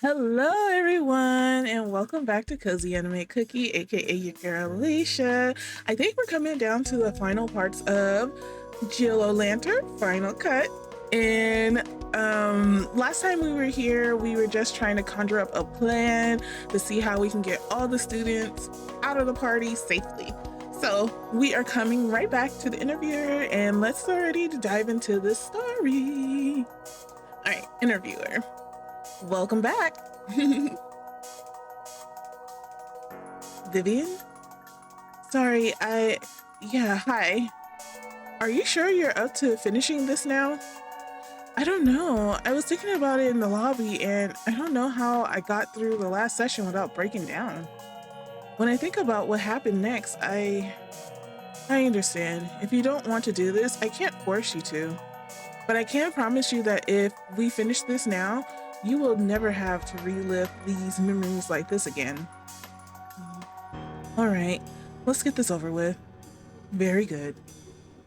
Hello, everyone, and welcome back to CozyAnimeCookie, aka your girl Alicia. I think we're coming down to the final parts of Jill O'Lantern, final cut. And last time we were here, we were just trying to conjure up a plan to see how we can get all the students out of the party safely. So we are coming right back to the interviewer, and let's already dive into the story. All right, interviewer. Welcome back. Vivian? Sorry, yeah, hi. Are you sure you're up to finishing this now? I don't know. I was thinking about it in the lobby and I don't know how I got through the last session without breaking down. When I think about what happened next, I understand. If you don't want to do this, I can't force you to. But I can promise you that if we finish this now, you will never have to relive these memories like this again. All right, let's get this over with. Very good.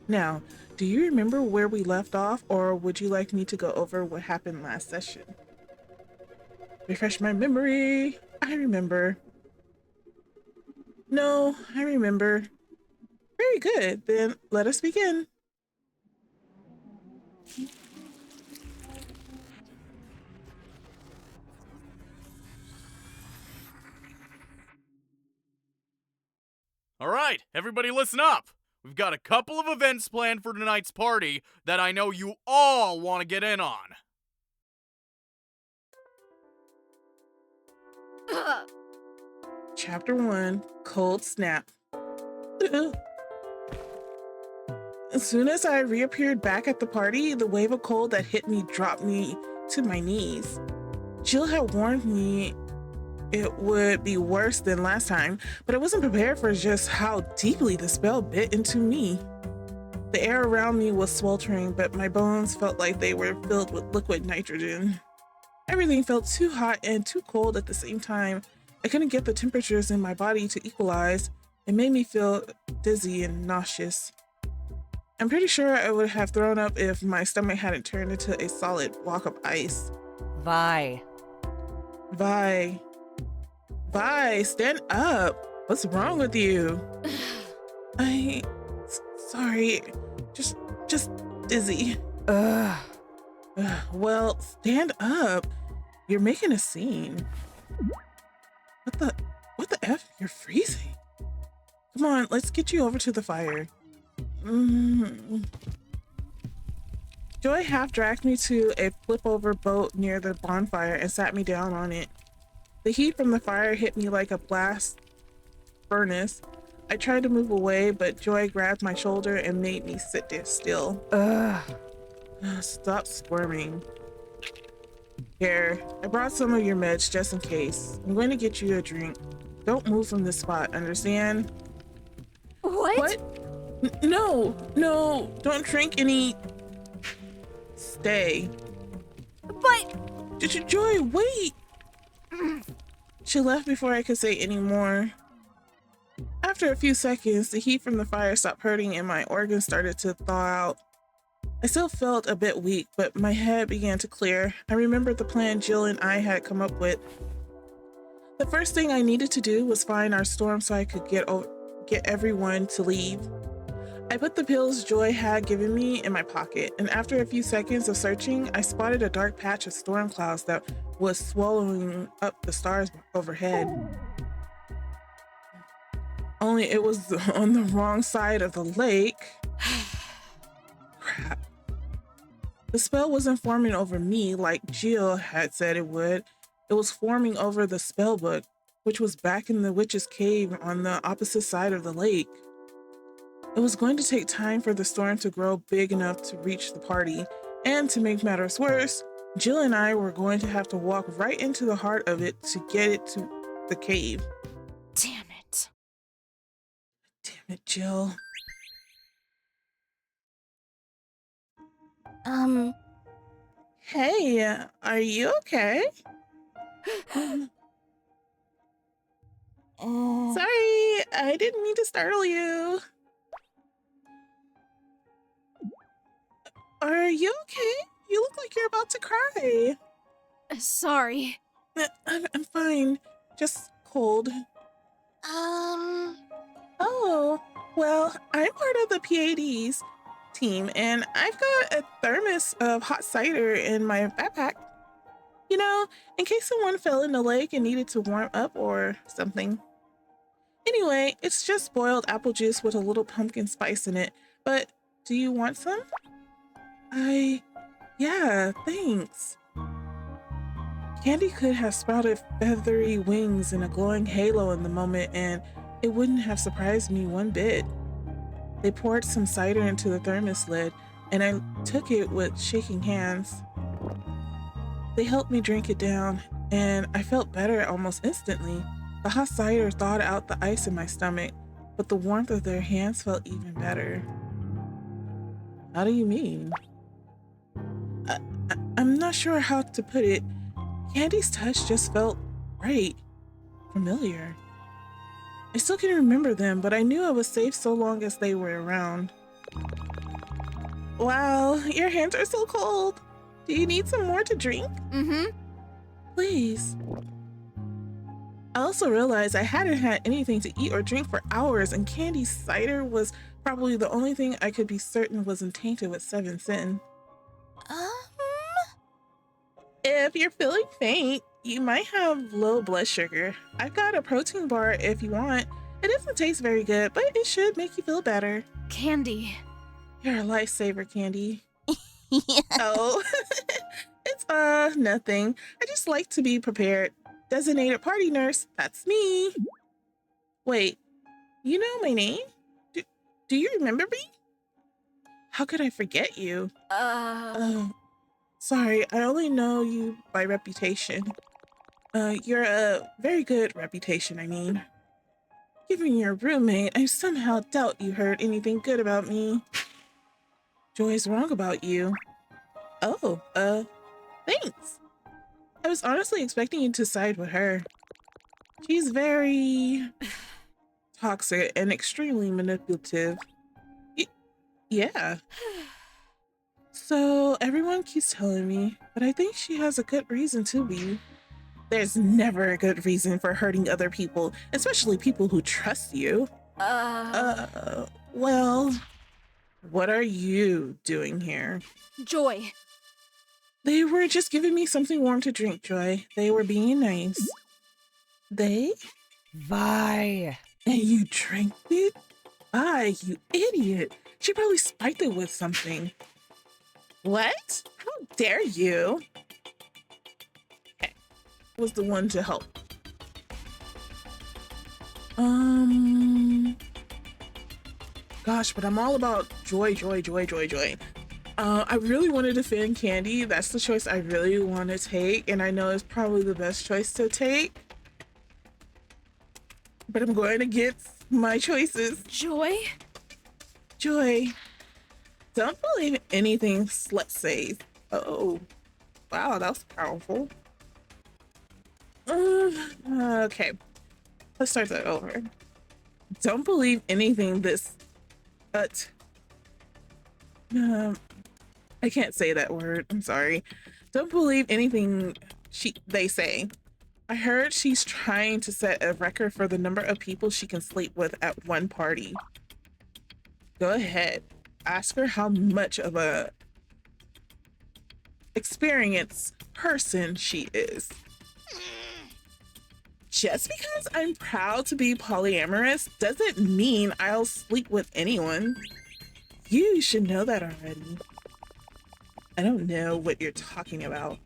Now, do you remember where we left off, or would you like me to go over what happened last session? Refresh my memory. I remember. No, I remember. Very good. Then let us begin. All right, everybody listen up. We've got a couple of events planned for tonight's party that I know you all want to get in on. Chapter 1, Cold Snap. As soon as I reappeared back at the party, the wave of cold that hit me dropped me to my knees. Jill had warned me it would be worse than last time, but I wasn't prepared for just how deeply the spell bit into me. The air around me was sweltering, but my bones felt like they were filled with liquid nitrogen. Everything felt too hot and too cold at the same time. I couldn't get the temperatures in my body to equalize. It made me feel dizzy and nauseous. I'm pretty sure I would have thrown up if my stomach hadn't turned into a solid block of ice. Vi. Vi, stand up. What's wrong with you? Sorry, just dizzy. Ugh. Well, stand up. You're making a scene. What the F? You're freezing. Come on, let's get you over to the fire. Joy half dragged me to a flip-over boat near the bonfire and sat me down on it. The heat from the fire hit me like a blast furnace. I tried to move away, but Joy grabbed my shoulder and made me sit there still. Stop squirming. Here, I brought some of your meds just in case. I'm going to get you a drink. Don't move from this spot, understand? What? No, don't drink any. Stay. But... Joy, wait! She left before I could say any more. After a few seconds, the heat from the fire stopped hurting and my organs started to thaw out. I still felt a bit weak, but my head began to clear. I remembered the plan Jill and I had come up with. The first thing I needed to do was find our storm so I could get everyone to leave. I put the pills Joy had given me in my pocket, and after a few seconds of searching, I spotted a dark patch of storm clouds that was swallowing up the stars overhead. Only it was on the wrong side of the lake. Crap. The spell wasn't forming over me like Jill had said it would. It was forming over the spell book, which was back in the witch's cave on the opposite side of the lake. It was going to take time for the storm to grow big enough to reach the party, and to make matters worse, Jill and I were going to have to walk right into the heart of it to get it to the cave. Damn it. Damn it, Jill. Hey, are you okay? Sorry, I didn't mean to startle you. Are you okay? You look like you're about to cry. Sorry. I'm fine. Just cold. Oh, well, I'm part of the PADs team, and I've got a thermos of hot cider in my backpack. You know, in case someone fell in the lake and needed to warm up or something. Anyway, it's just boiled apple juice with a little pumpkin spice in it. But do you want some? Yeah, thanks. Candy could have sprouted feathery wings and a glowing halo in the moment, and it wouldn't have surprised me one bit. They poured some cider into the thermos lid, and I took it with shaking hands. They helped me drink it down, and I felt better almost instantly. The hot cider thawed out the ice in my stomach, but the warmth of their hands felt even better. How do you mean? I'm not sure how to put it. Candy's touch just felt right, familiar. I still can't remember them, but I knew I was safe so long as they were around. Wow, your hands are so cold. Do you need some more to drink? Mm-hmm. Please. I also realized I hadn't had anything to eat or drink for hours, and Candy's cider was probably the only thing I could be certain wasn't tainted with 7 sin. If you're feeling faint, you might have low blood sugar. I've got a protein bar if you want. It doesn't taste very good, but it should make you feel better. Candy. You're a lifesaver, Candy. Oh, it's nothing. I just like to be prepared. Designated party nurse, that's me. Wait, you know my name? Do you remember me? How could I forget you? Sorry, I only know you by reputation. You're a very good reputation, I mean. Given your roommate, I somehow doubt you heard anything good about me. Joy's wrong about you. Oh, thanks. I was honestly expecting you to side with her. She's very toxic and extremely manipulative. Yeah. So everyone keeps telling me, but I think she has a good reason to be. There's never a good reason for hurting other people, especially people who trust you. Well, what are you doing here? Joy. They were just giving me something warm to drink, Joy. They were being nice. They? Vi. And you drank it? Vi, you idiot. She probably spiked it with something. What? How dare you? Okay. Was the one to help. Gosh, but I'm all about joy. I really want to defend Candy. That's the choice I really want to take, and I know it's probably the best choice to take. But I'm going against my choices. Joy? Joy. Don't believe anything Slut says. Oh, wow, that was powerful. Okay, let's start that over. Don't believe anything this, but I can't say that word. I'm sorry. Don't believe anything they say. I heard she's trying to set a record for the number of people she can sleep with at one party. Go ahead. Ask her how much of a experienced person she is. Just because I'm proud to be polyamorous doesn't mean I'll sleep with anyone. You should know that already. I don't know what you're talking about.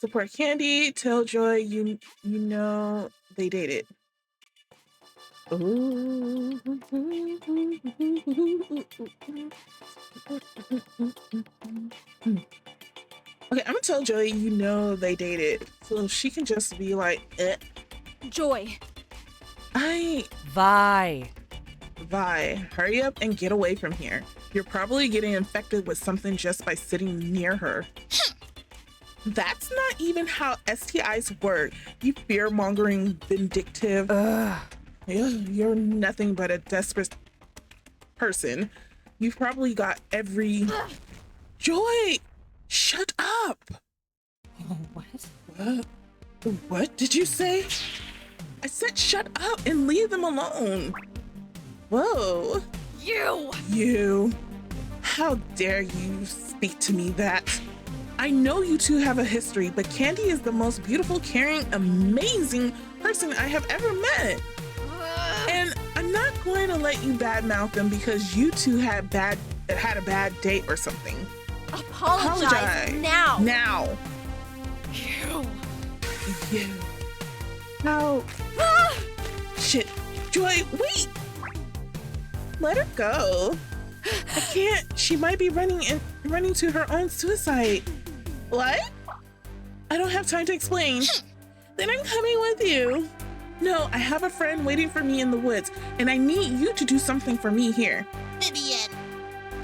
Support Candy, tell Joy you know they dated. Ooh. Okay, I'm gonna tell Joy you know they dated, so she can just be like, eh. Joy. Vi. Vi, hurry up and get away from here. You're probably getting infected with something just by sitting near her. That's not even how STIs work, you fear-mongering, vindictive. You're nothing but a desperate person. You've probably got every... Joy! Shut up! Oh, what? What? What did you say? I said shut up and leave them alone. Whoa. You. How dare you speak to me that? I know you two have a history, but Candy is the most beautiful, caring, amazing person I have ever met. And I'm not going to let you badmouth them because you two had a bad date or something. Apologize now. Now. You. How? Shit. Joy, wait. Let her go. I can't. She might be running to her own suicide. What? I don't have time to explain. Then I'm coming with you. No, I have a friend waiting for me in the woods, and I need you to do something for me here. Vivian.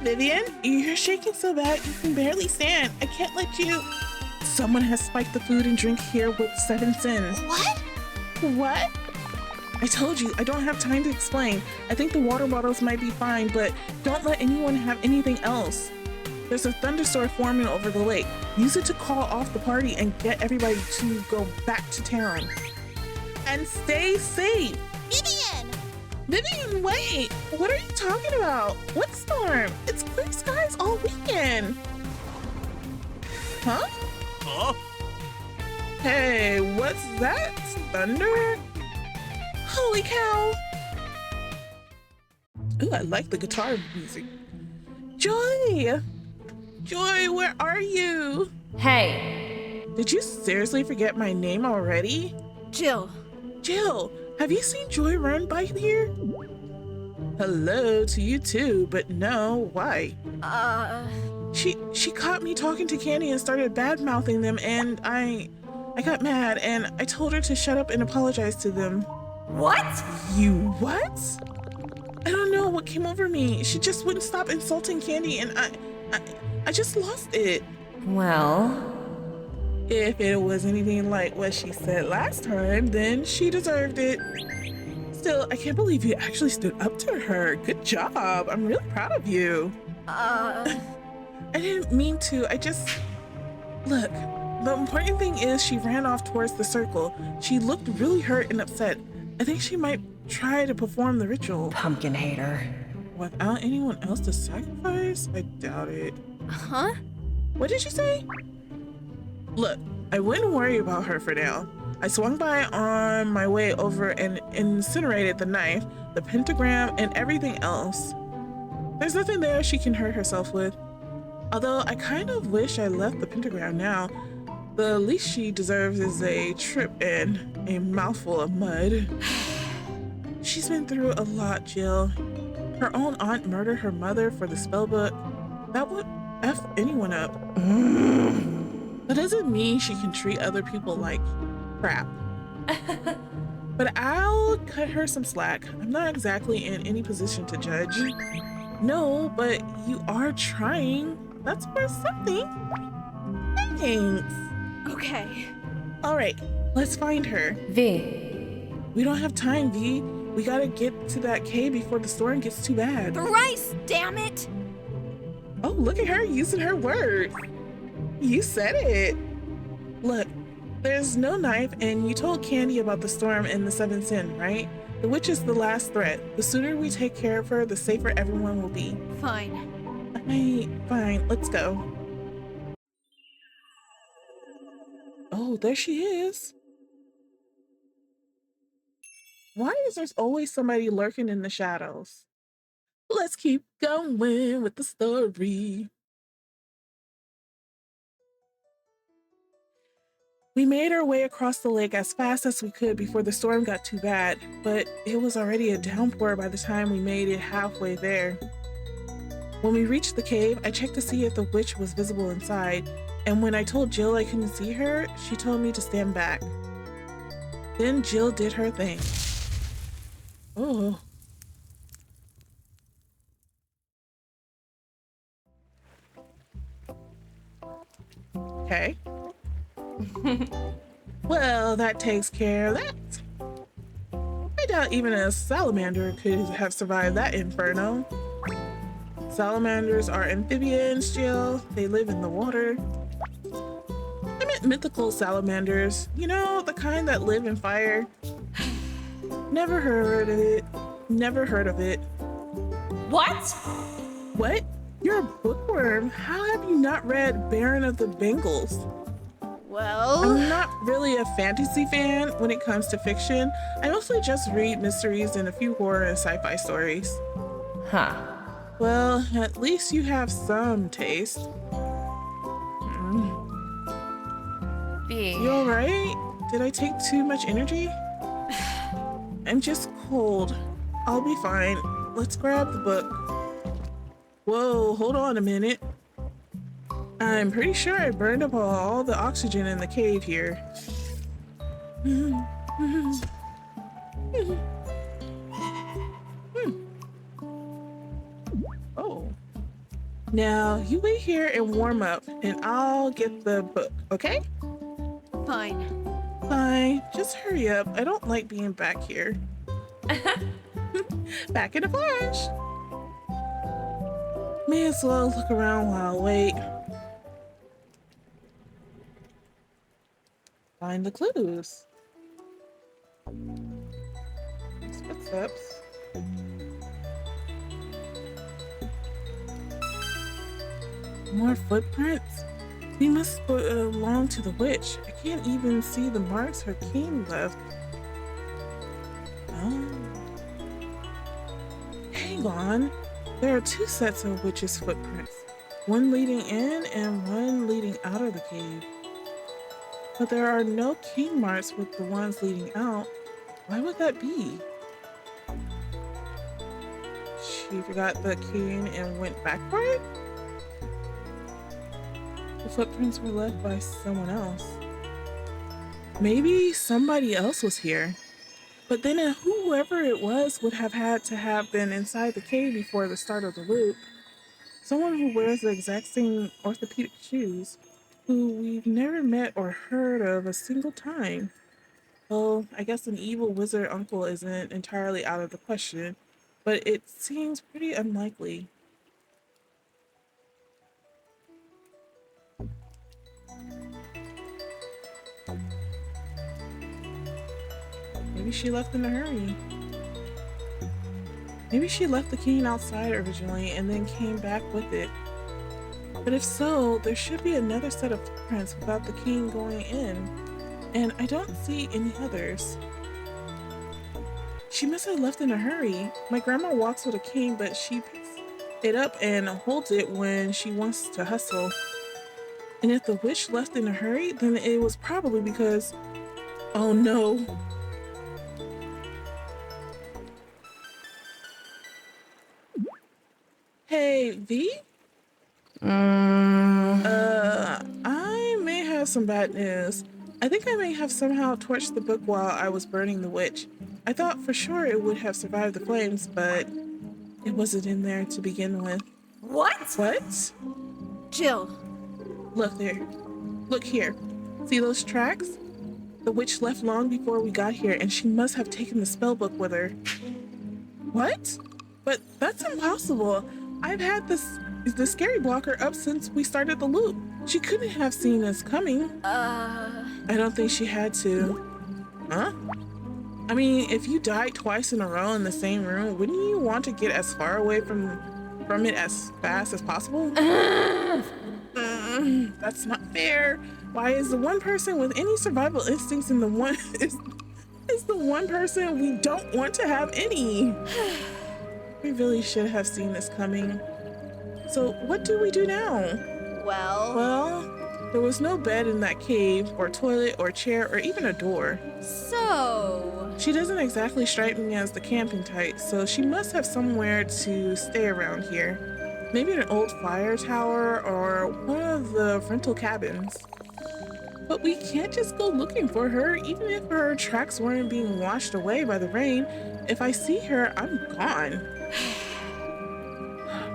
Vivian, you're shaking so bad you can barely stand. I can't let you. Someone has spiked the food and drink here with 7 sins. What? What? I told you, I don't have time to explain. I think the water bottles might be fine, but don't let anyone have anything else. There's a thunderstorm forming over the lake. Use it to call off the party and get everybody to go back to town. And stay safe. Vivian! Vivian, wait! What are you talking about? What storm? It's clear skies all weekend. Huh? Huh? Hey, what's that? Thunder? Holy cow! Ooh, I like the guitar music. Joy! Joy, where are you? Hey. Did you seriously forget my name already? Jill. Jill, have you seen Joy run by here? Hello to you too, but no, why? She caught me talking to Candy and started bad-mouthing them, and I got mad and I told her to shut up and apologize to them. What? You what? I don't know what came over me. She just wouldn't stop insulting Candy and I just lost it. Well, if it was anything like what she said last time, then she deserved it. Still, I can't believe you actually stood up to her. Good job. I'm really proud of you. I didn't mean to. Look, the important thing is she ran off towards the circle. She looked really hurt and upset. I think she might try to perform the ritual. pumpkin hater. Without anyone else to sacrifice? I doubt it. Huh? What did you say? Look, I wouldn't worry about her for now. I swung by on my way over and incinerated the knife, the pentagram, and everything else. There's nothing there she can hurt herself with. Although I kind of wish I left the pentagram now. The least she deserves is a trip and a mouthful of mud. She's been through a lot, Jill. Her own aunt murdered her mother for the spellbook. That would F anyone up. That doesn't mean she can treat other people like crap. But I'll cut her some slack. I'm not exactly in any position to judge. No, but you are trying. That's worth something. Thanks. Okay. All right, let's find her. V. We don't have time, V. We gotta get to that cave before the storm gets too bad. Thrice, damn it! Oh, look at her using her words. You said it. Look, there's no knife, and you told Candy about the storm and the 7 sin, right? The witch is the last threat. The sooner we take care of her, the safer everyone will be. Fine. Fine, let's go. Oh, there she is. Why is there always somebody lurking in the shadows? Let's keep going with the story. We made our way across the lake as fast as we could before the storm got too bad, but it was already a downpour by the time we made it halfway there. When we reached the cave, I checked to see if the witch was visible inside, and when I told Jill I couldn't see her, she told me to stand back. Then Jill did her thing. Oh. Okay. Well, that takes care of that. I doubt even a salamander could have survived that inferno. Salamanders are amphibians, Jill. They live in the water. I meant mythical salamanders. You know, the kind that live in fire. Never heard of it. Never heard of it. What? What? You're a bookworm. How have you not read Baron of the Bengals? Well, I'm not really a fantasy fan when it comes to fiction. I mostly just read mysteries and a few horror and sci-fi stories. Huh. Well, at least you have some taste. B. You alright? Did I take too much energy? I'm just cold. I'll be fine. Let's grab the book. Whoa, hold on a minute. I'm pretty sure I burned up all the oxygen in the cave here. Oh. Now, you wait here and warm up, and I'll get the book, okay? fine. Fine. Just hurry up. I don't like being back here. Back in a flash. May as well look around while I wait. Find the clues. Footsteps. More footprints? We must belong to the witch. I can't even see the marks her king left. Oh. Hang on. There are two sets of witches' footprints. One leading in and one leading out of the cave. But there are no king marks with the ones leading out. Why would that be? She forgot the king and went back for it? The footprints were left by someone else. Maybe somebody else was here. But then whoever it was would have had to have been inside the cave before the start of the loop. Someone who wears the exact same orthopedic shoes, who we've never met or heard of a single time. Well, I guess an evil wizard uncle isn't entirely out of the question, but it seems pretty unlikely. Maybe she left in a hurry. Maybe she left the cane outside originally and then came back with it. But if so, there should be another set of footprints without the cane going in. And I don't see any others. She must have left in a hurry. My grandma walks with a cane, but she picks it up and holds it when she wants to hustle. And if the witch left in a hurry, then it was probably because... Oh no. Hey, V? I may have some bad news. I think I may have somehow torched the book while I was burning the witch. I thought for sure it would have survived the flames, but it wasn't in there to begin with. What? What? Jill. Look there. Look here. See those tracks? The witch left long before we got here, and she must have taken the spell book with her. What? But that's impossible. I've had the scary blocker up since we started the loop. She couldn't have seen us coming. I don't think she had to. Huh? I mean, if you died twice in a row in the same room, wouldn't you want to get as far away from it as fast as possible? That's not fair. Why is the one person with any survival instincts in the one is the one person we don't want to have any? We really should have seen this coming. So what do we do now? Well, there was no bed in that cave, or toilet, or chair, or even a door. So... She doesn't exactly strike me as the camping type, so she must have somewhere to stay around here. Maybe an old fire tower, or one of the rental cabins. But we can't just go looking for her, even if her tracks weren't being washed away by the rain. If I see her, I'm gone.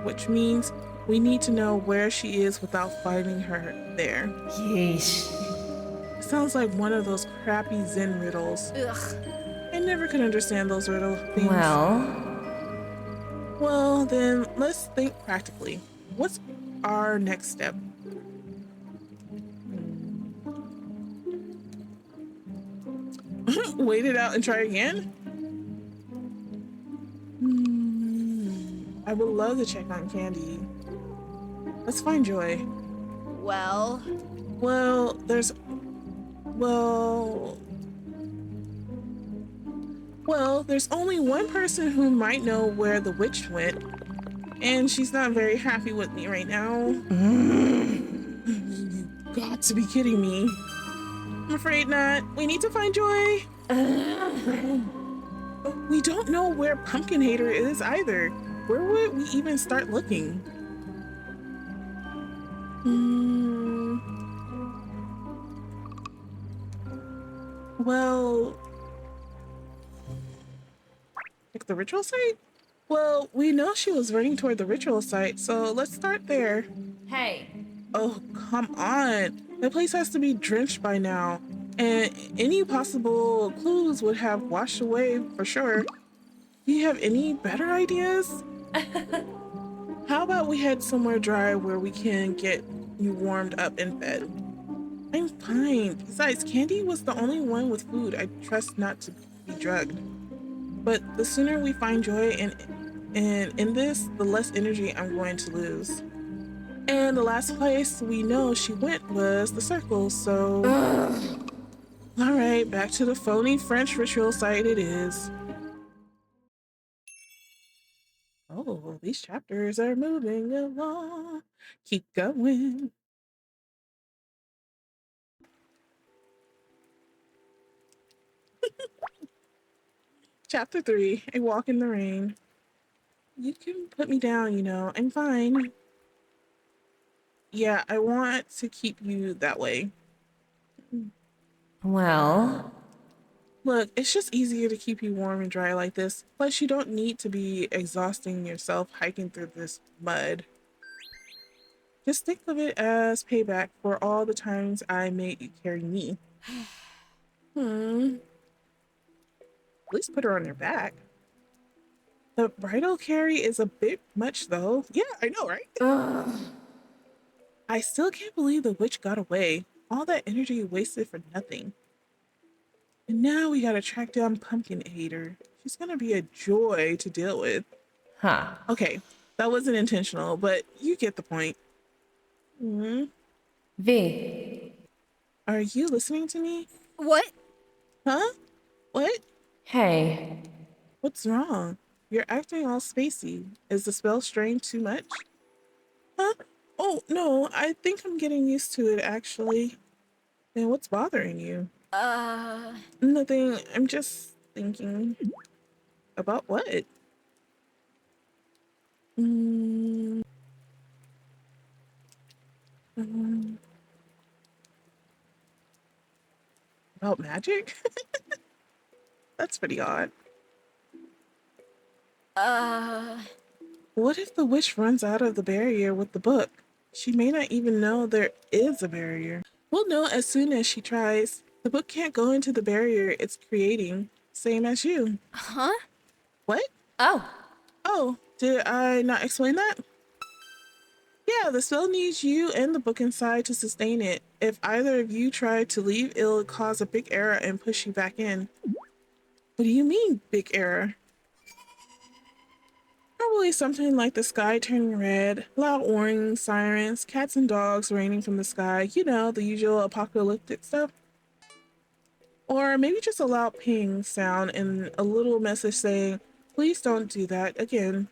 Which means we need to know where she is without finding her there. Yeesh. It sounds like one of those crappy Zen riddles. Ugh. I never could understand those riddle things. Well, Well, then let's think practically. What's our next step? Wait it out and try again? I would love to check on Candy. Let's find Joy. Well, Well, there's. Well. Well, there's only one person who might know where the witch went, and she's not very happy with me right now. You got to be kidding me. I'm afraid not. We need to find Joy. We don't know where Pumpkin Hater is either. Where would we even start looking? Well, like the ritual site? Well, we know she was running toward the ritual site, so let's start there. Hey. Oh, come on. The place has to be drenched by now, and any possible clues would have washed away for sure. Do you have any better ideas? How about we head somewhere dry where we can get you warmed up and fed? I'm fine. Besides, Candy was the only one with food I trust not to be drugged. But the sooner we find joy and in this, the less energy I'm going to lose. And the last place we know she went was the circle, so... All right, back to the phony French ritual site it is. Oh, these chapters are moving along. Keep going. Chapter 3, A Walk in the Rain. You can put me down, you know, I'm fine. Yeah, I want to keep you that way. Well, Look, it's just easier to keep you warm and dry like this. Plus, you don't need to be exhausting yourself hiking through this mud. Just think of it as payback for all the times I made you carry me. At least put her on your back. The bridal carry is a bit much though. Yeah, I know, right? I still can't believe the witch got away. All that energy wasted for nothing. And now we gotta track down Pumpkin Hater. She's gonna be a joy to deal with. huh. Okay, that wasn't intentional, but you get the point. V. Are you listening to me? what? Huh? What? Hey. What's wrong? You're acting all spacey. Is the spell strained too much? Huh? Oh, no, I think I'm getting used to it actually. And what's bothering you? Nothing. I'm just thinking. About what? Mm, um, about magic? That's pretty odd. What if the witch runs out of the barrier with the book? She may not even know there is a barrier. We'll know as soon as she tries. The book can't go into the barrier it's creating, same as you. Huh? What? Oh. Oh, did I not explain that? Yeah, the spell needs you and the book inside to sustain it. If either of you try to leave, it'll cause a big error and push you back in. What do you mean, big error? Probably something like the sky turning red, loud warning sirens, cats and dogs raining from the sky, you know, the usual apocalyptic stuff. Or maybe just a loud ping sound and a little message saying, please don't do that again.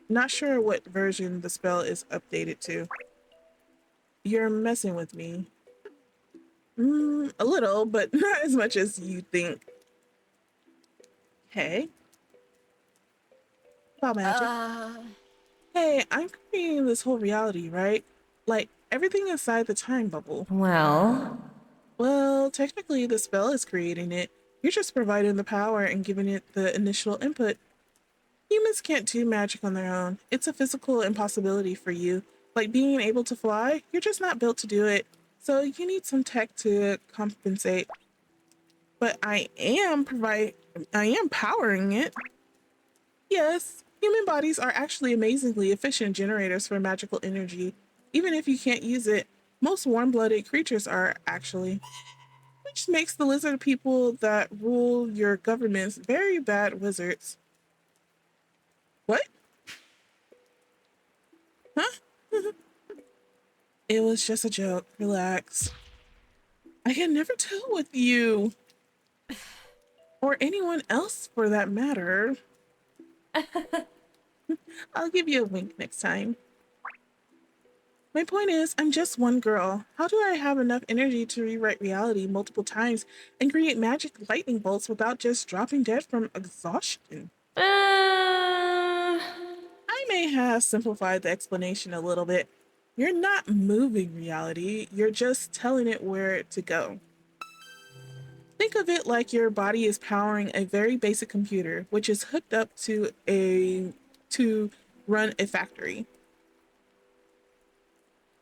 Not sure what version the spell is updated to. You're messing with me. A little, but not as much as you think. Hey. About magic. Hey, I'm creating this whole reality, right? Like, everything inside the time bubble. Well, Well, technically, the spell is creating it. You're just providing the power and giving it the initial input. Humans can't do magic on their own. It's a physical impossibility for you. Like being able to fly, you're just not built to do it. So you need some tech to compensate. But I am powering it. Yes, human bodies are actually amazingly efficient generators for magical energy. Even if you can't use it, most warm blooded creatures are actually. Which makes the lizard people that rule your governments very bad wizards. What? Huh? It was just a joke. Relax. I can never tell with you, or anyone else for that matter. I'll give you a wink next time. My point is, I'm just one girl. How do I have enough energy to rewrite reality multiple times and create magic lightning bolts without just dropping dead from exhaustion? I may have simplified the explanation a little bit. You're not moving reality, you're just telling it where to go. Think of it like your body is powering a very basic computer, which is hooked up to run a factory.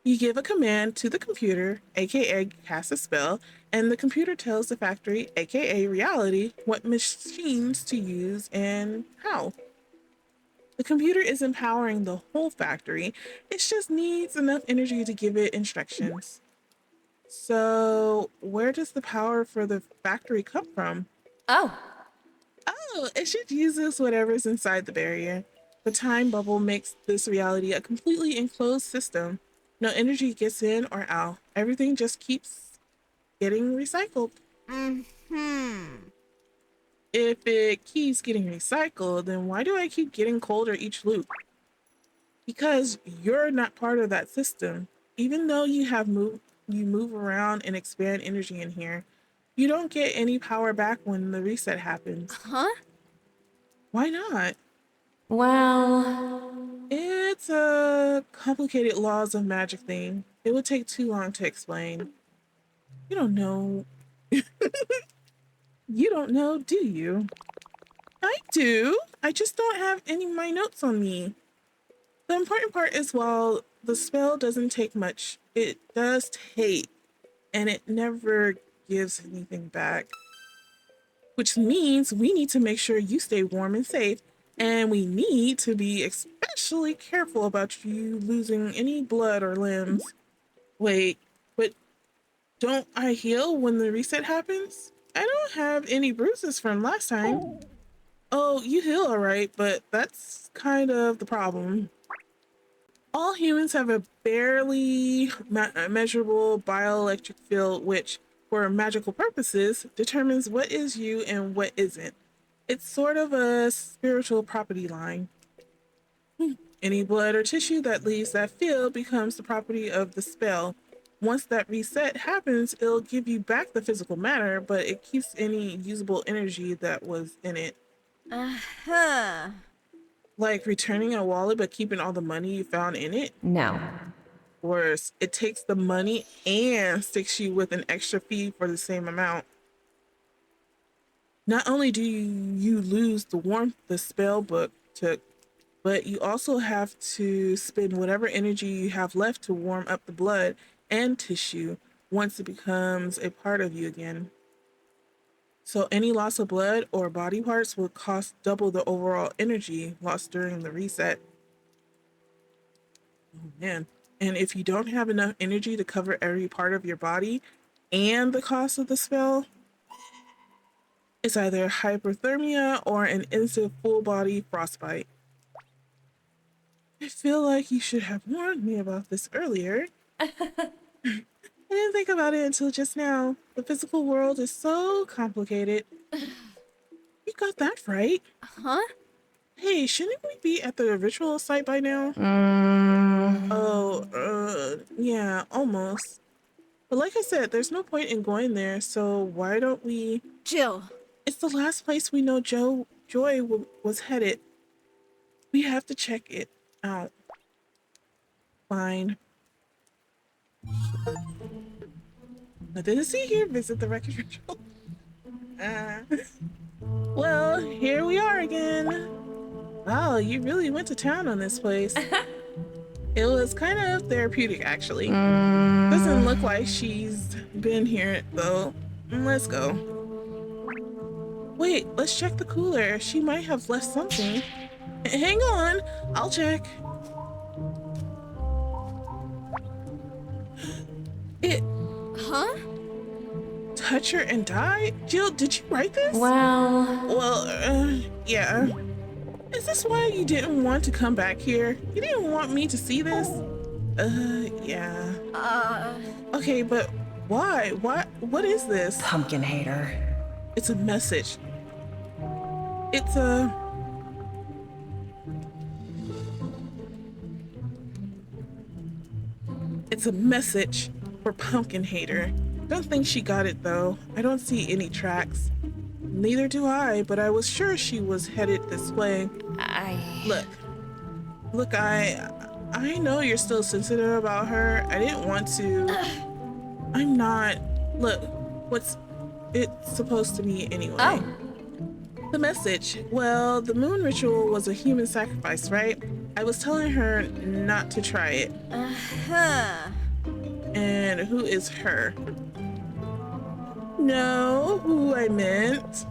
You give a command to the computer, aka cast a spell, and the computer tells the factory, aka reality, what machines to use and how. The computer is empowering the whole factory, it just needs enough energy to give it instructions. So, where does the power for the factory come from? Oh. Oh, it should uses whatever's inside the barrier. The time bubble makes this reality a completely enclosed system. No energy gets in or out. Everything just keeps getting recycled. If it keeps getting recycled, then why do I keep getting colder each loop? Because you're not part of that system. Even though you move around and expand energy in here, you don't get any power back when the reset happens. Huh? Why not? Well. It's a complicated laws of magic thing. It would take too long to explain. You don't know. You don't know, do you? I do. I just don't have any of my notes on me. The important part is while the spell doesn't take much, it does take, and it never gives anything back. Which means we need to make sure you stay warm and safe, and we need to be especially careful about you losing any blood or limbs. Wait, but don't I heal when the reset happens? I don't have any bruises from last time. Oh, you heal alright, but that's kind of the problem. All humans have a barely measurable bioelectric field, which, for magical purposes, determines what is you and what isn't. It's sort of a spiritual property line. Any blood or tissue that leaves that field becomes the property of the spell. Once that reset happens, it'll give you back the physical matter, but it keeps any usable energy that was in it. Uh-huh. Like returning a wallet but keeping all the money you found in it. No. Worse, it takes the money and sticks you with an extra fee for the same amount. Not only do you lose the warmth the spell book took, but you also have to spend whatever energy you have left to warm up the blood and tissue once it becomes a part of you again. So any loss of blood or body parts will cost double the overall energy lost during the reset. Oh man. And if you don't have enough energy to cover every part of your body and the cost of the spell, it's either hyperthermia or an instant full body frostbite. I feel like you should have warned me about this earlier. I didn't think about it until just now. The physical world is so complicated. You got that right. Huh? Hey, shouldn't we be at the ritual site by now? Oh, yeah, almost. But like I said, there's no point in going there, so why don't we... Jill. It's the last place we know Joy was headed. We have to check it out. Fine. Nothing to see here. Visit the wreckage ritual. Well, here we are again. Wow, you really went to town on this place. It was kind of therapeutic, actually. Doesn't look like she's been here, though. Let's go. Wait, let's check the cooler. She might have left something. Hang on, I'll check. It Huh? touch her and die? Jill, did you write this? Well, Yeah. Is this why you didn't want to come back here? You didn't want me to see this? Yeah. Okay, but why? What is this? Pumpkin hater. It's a message. It's a... It's a message for Pumpkin Hater. Don't think she got it though. I don't see any tracks. Neither do I, but I was sure she was headed this way. Look, I know you're still sensitive about her. I didn't want to. I'm not. Look, what's it supposed to be anyway? oh, The message. Well, the moon ritual was a human sacrifice, right? I was telling her not to try it. Uh-huh. And who is her? No, who I meant.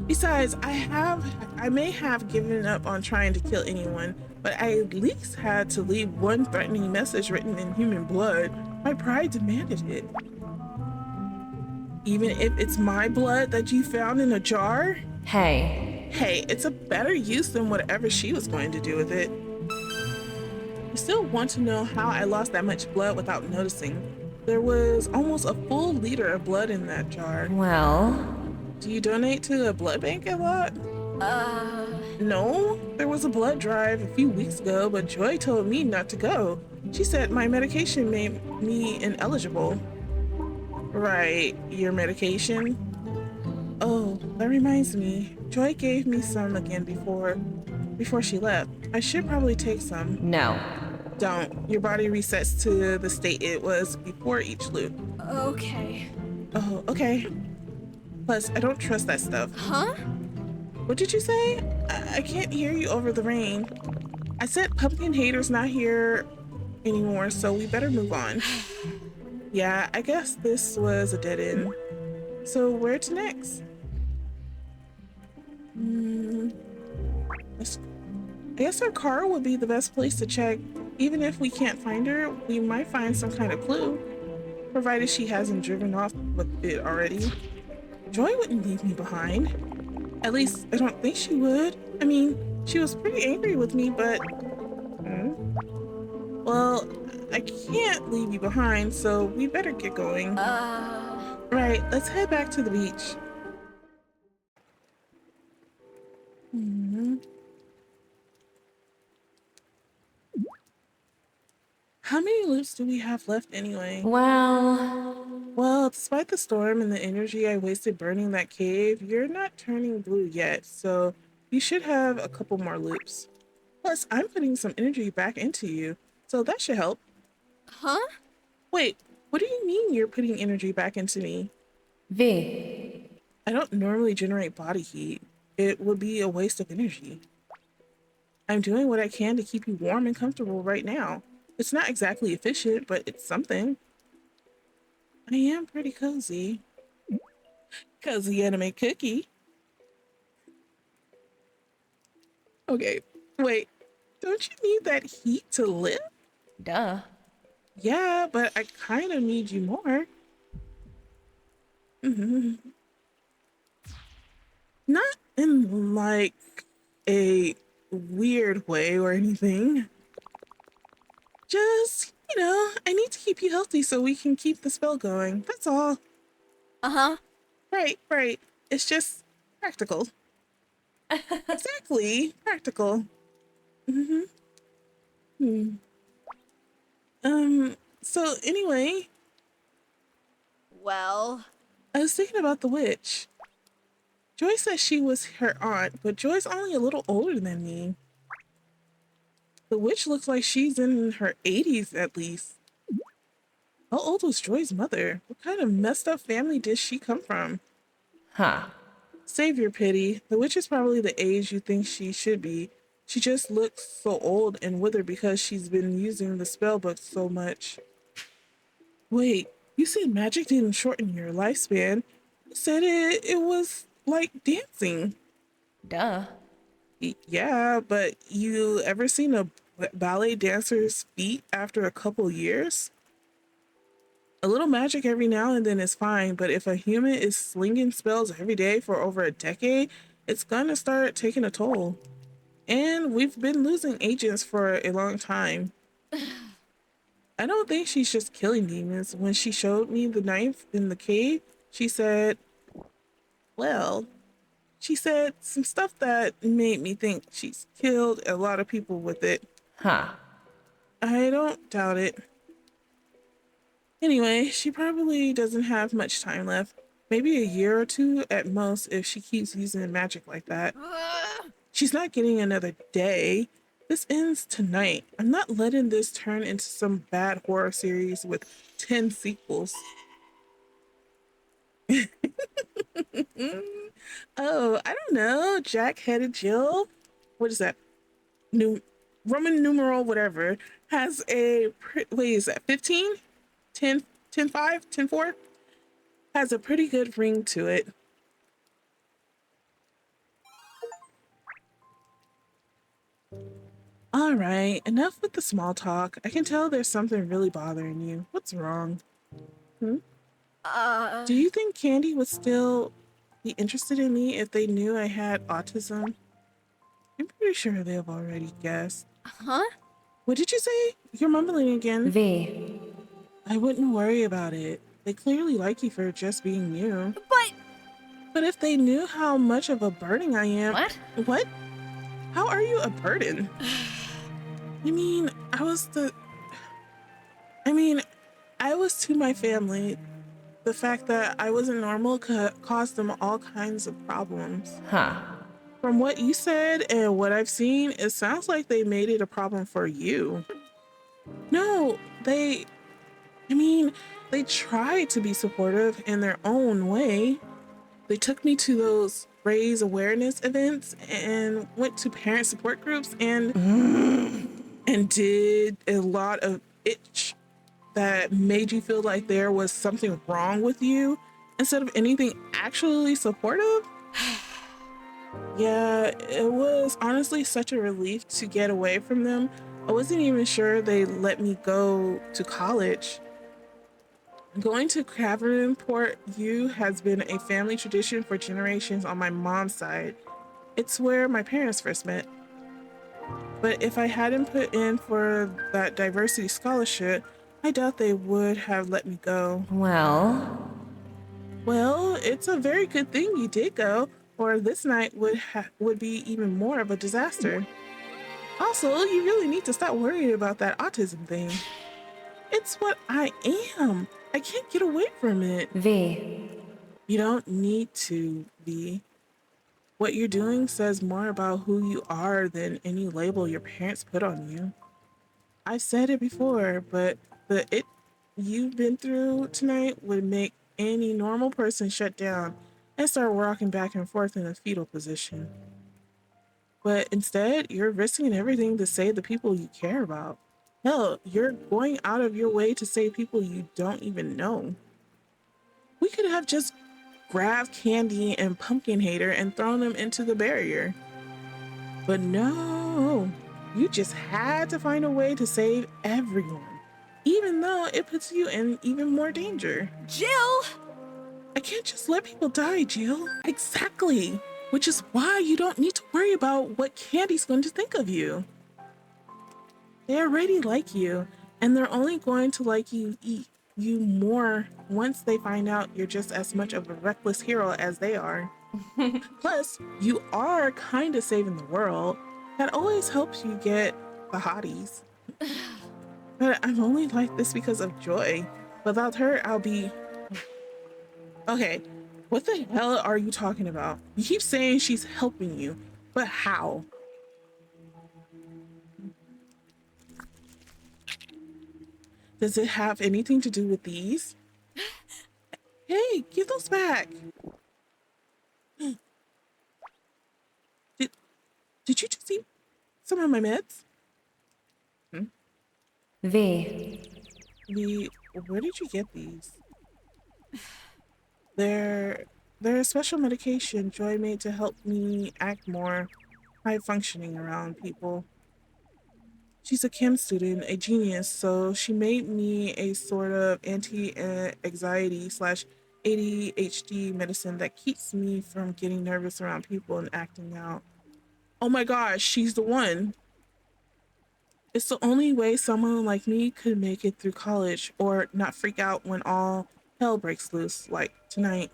Besides, I may have given up on trying to kill anyone, but I at least had to leave one threatening message written in human blood. My pride demanded it. Even if it's my blood that you found in a jar? hey, Hey, it's a better use than whatever she was going to do with it. I still want to know how I lost that much blood without noticing. There was almost a full liter of blood in that jar. well, Do you donate to a blood bank a lot? No, there was a blood drive a few weeks ago, but Joy told me not to go. She said my medication made me ineligible. Right, your medication? Oh, that reminds me. Joy gave me some again before she left. I should probably take some. no. Don't. Your body resets to the state it was before each loop. Okay. Oh, okay. Plus, I don't trust that stuff. Huh? What did you say? I can't hear you over the rain. I said Pumpkin Hater's not here anymore, so we better move on. Yeah, I guess this was a dead end. So where to next? I guess her car would be the best place to check. Even if we can't find her, we might find some kind of clue. Provided she hasn't driven off with it already. Joy wouldn't leave me behind. At least, I don't think she would. I mean, she was pretty angry with me, but... Well, I can't leave you behind, so we better get going. Right, let's head back to the beach. How many loops do we have left anyway? Well, despite the storm and the energy I wasted burning that cave, you're not turning blue yet, so you should have a couple more loops. Plus, I'm putting some energy back into you, so that should help. Huh? Wait, what do you mean you're putting energy back into me? V, I don't normally generate body heat. It would be a waste of energy. I'm doing what I can to keep you warm and comfortable right now. It's not exactly efficient, but it's something. I am pretty cozy. CozyAnimeCookie. Okay, wait. Don't you need that heat to live? duh. Yeah, but I kind of need you more. Not in like a weird way or anything. Just, I need to keep you healthy so we can keep the spell going. That's all. Uh-huh. Right. It's just practical. Exactly, practical. So anyway, Well, I was thinking about the witch. Joy says she was her aunt, but Joy's only a little older than me. The witch looks like she's in her 80s at least. How old was Joy's mother? What kind of messed up family did she come from? Huh. Save your pity. The witch is probably the age you think she should be. She just looks so old and withered because she's been using the spell book so much. Wait, you said magic didn't shorten your lifespan. You said it was like dancing. Duh. Yeah, but you ever seen a ballet dancer's feet after a couple years? A little magic every now and then is fine, but if a human is slinging spells every day for over a decade, it's gonna start taking a toll. And we've been losing agents for a long time. I don't think she's just killing demons. When she showed me the knife in the cave, she said, well, she said some stuff that made me think she's killed a lot of people with it. Huh. I don't doubt it. Anyway, she probably doesn't have much time left. Maybe a year or two at most if she keeps using magic like that. She's not getting another day. This ends tonight. I'm not letting this turn into some bad horror series with 10 sequels. Oh, I don't know. Jack-headed Jill. What is that? New Roman numeral whatever has a wait, is that 15? 10 10 5, 10 4? Has a pretty good ring to it. All right, enough with the small talk. I can tell there's something really bothering you. What's wrong? Hmm? Do you think Candy would still be interested in me if they knew I had autism? I'm pretty sure they've already guessed. Huh? What did you say? You're mumbling again. V. I wouldn't worry about it. They clearly like you for just being you. But if they knew how much of a burden I am... What? What? How are you a burden? I mean, I was to my family. The fact that I wasn't normal caused them all kinds of problems. Huh. From what you said and what I've seen, it sounds like they made it a problem for you. No, they tried to be supportive in their own way. They took me to those raise awareness events and went to parent support groups and did a lot of itch that made you feel like there was something wrong with you instead of anything actually supportive. Yeah, it was honestly such a relief to get away from them. I wasn't even sure they let me go to college. Going to Cavernport U has been a family tradition for generations on my mom's side. It's where my parents first met. But if I hadn't put in for that diversity scholarship, I doubt they would have let me go. Well, Well, it's a very good thing you did go, or this night would be even more of a disaster. Also, you really need to stop worrying about that autism thing. It's what I am. I can't get away from it. V. You don't need to be. What you're doing says more about who you are than any label your parents put on you. I've said it before, but the it you've been through tonight would make any normal person shut down and start rocking back and forth in a fetal position. But instead, you're risking everything to save the people you care about. Hell, you're going out of your way to save people you don't even know. We could have just grabbed Candy and Pumpkin Hater and thrown them into the barrier. But no, you just had to find a way to save everyone, even though it puts you in even more danger. Jill! I can't just let people die, Jill. Exactly. Which is why you don't need to worry about what Candy's going to think of you. They already like you, and they're only going to like you more once they find out you're just as much of a reckless hero as they are. Plus, you are kind of saving the world. That always helps you get the hotties. But I'm only like this because of Joy. Without her, I'll be... Okay, what the hell are you talking about? You keep saying she's helping you, but how? Does it have anything to do with these? Hey, give those back. Did you just eat some of my meds? V. Where did you get these? They're They're a special medication Joy made to help me act more high functioning around people. She's a chem student, a genius, so she made me a sort of anti-anxiety slash ADHD medicine that keeps me from getting nervous around people and acting out. Oh my gosh, she's the one. It's the only way someone like me could make it through college or not freak out when all hell breaks loose, like tonight.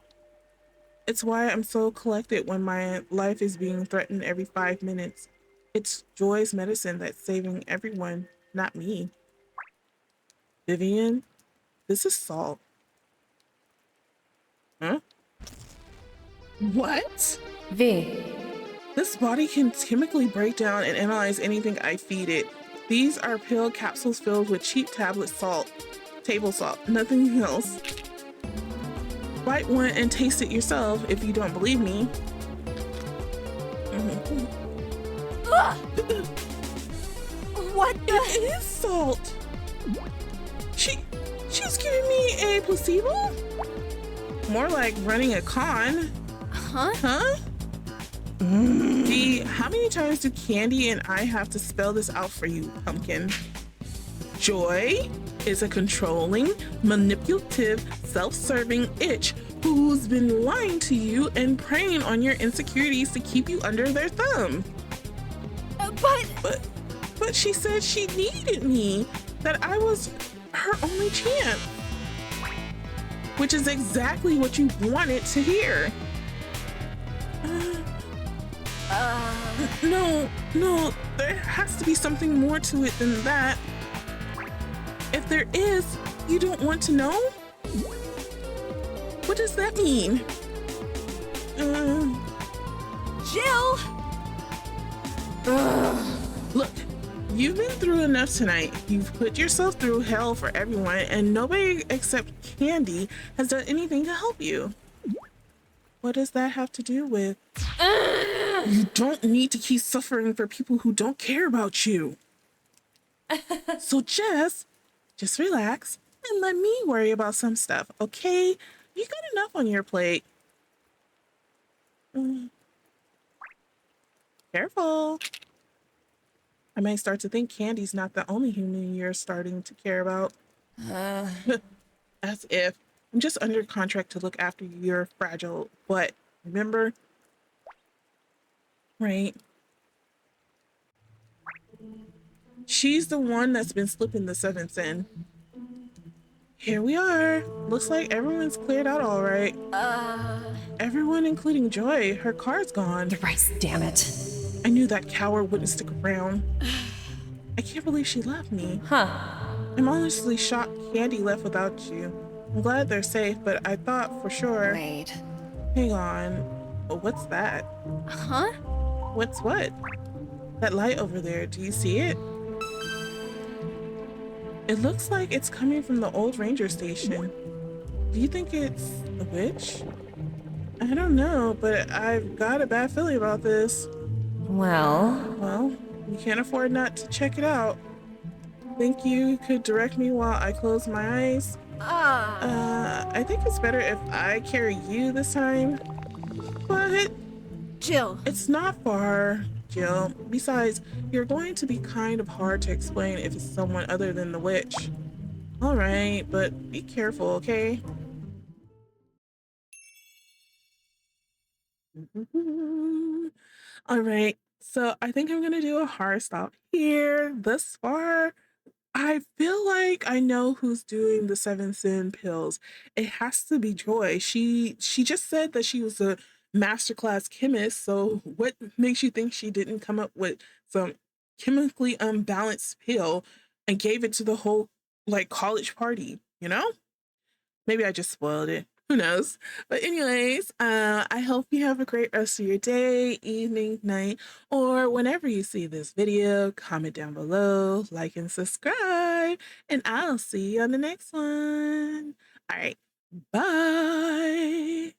It's why I'm so collected when my life is being threatened every 5 minutes. It's Joy's medicine that's saving everyone, not me. Vivian, this is salt. Huh? What? V. This body can chemically break down and analyze anything I feed it. These are pill capsules filled with cheap tablet salt, table salt, nothing else. Bite one and taste it yourself if you don't believe me. What the? It is salt. She's giving me a placebo? More like running a con. Huh? Huh? Dee, how many times do Candy and I have to spell this out for you, pumpkin? Joy is a controlling, manipulative, self-serving itch who's been lying to you and preying on your insecurities to keep you under their thumb. But she said she needed me, that I was her only chance. Which is exactly what you wanted to hear. No, there has to be something more to it than that. If there is, you don't want to know? What does that mean? Jill! Look, you've been through enough tonight. You've put yourself through hell for everyone, and nobody except Candy has done anything to help you. What does that have to do with? You don't need to keep suffering for people who don't care about you. So just relax and let me worry about some stuff, okay? You got enough on your plate. Careful. I may start to think Candy's not the only human you're starting to care about. As if. I'm just under contract to look after your fragile butt. Remember? Right. She's the one that's been slipping the sevenths in. Here we are. Looks like everyone's cleared out all right. Everyone, including Joy. Her car's gone. Thrice, damn it. I knew that coward wouldn't stick around. I can't believe she left me. Huh. I'm honestly shocked Candy left without you. I'm glad they're safe, but I thought for sure. Wait. Hang on. What's that? Huh? What's what? That light over there, do you see it? It looks like it's coming from the old ranger station. Do you think it's a witch? I don't know, but I've got a bad feeling about this. Well, We can't afford not to check it out. Think you could direct me while I close my eyes? I think it's better if I carry you this time. But Jill. it's not far, Jill. Besides, you're going to be kind of hard to explain if it's someone other than the witch. All right, but be careful, okay? All right, so I think I'm gonna do a hard stop here. Thus far, I feel like I know who's doing the seven sin pills. It has to be Joy. She just said that she was a masterclass chemist, so what makes you think she didn't come up with some chemically unbalanced pill and gave it to the whole like college party, you know? Maybe I just spoiled it. Who knows? But anyways, I hope you have a great rest of your day, evening, night, or whenever you see this video. Comment down below, like and subscribe, and I'll see you on the next one. All right, bye.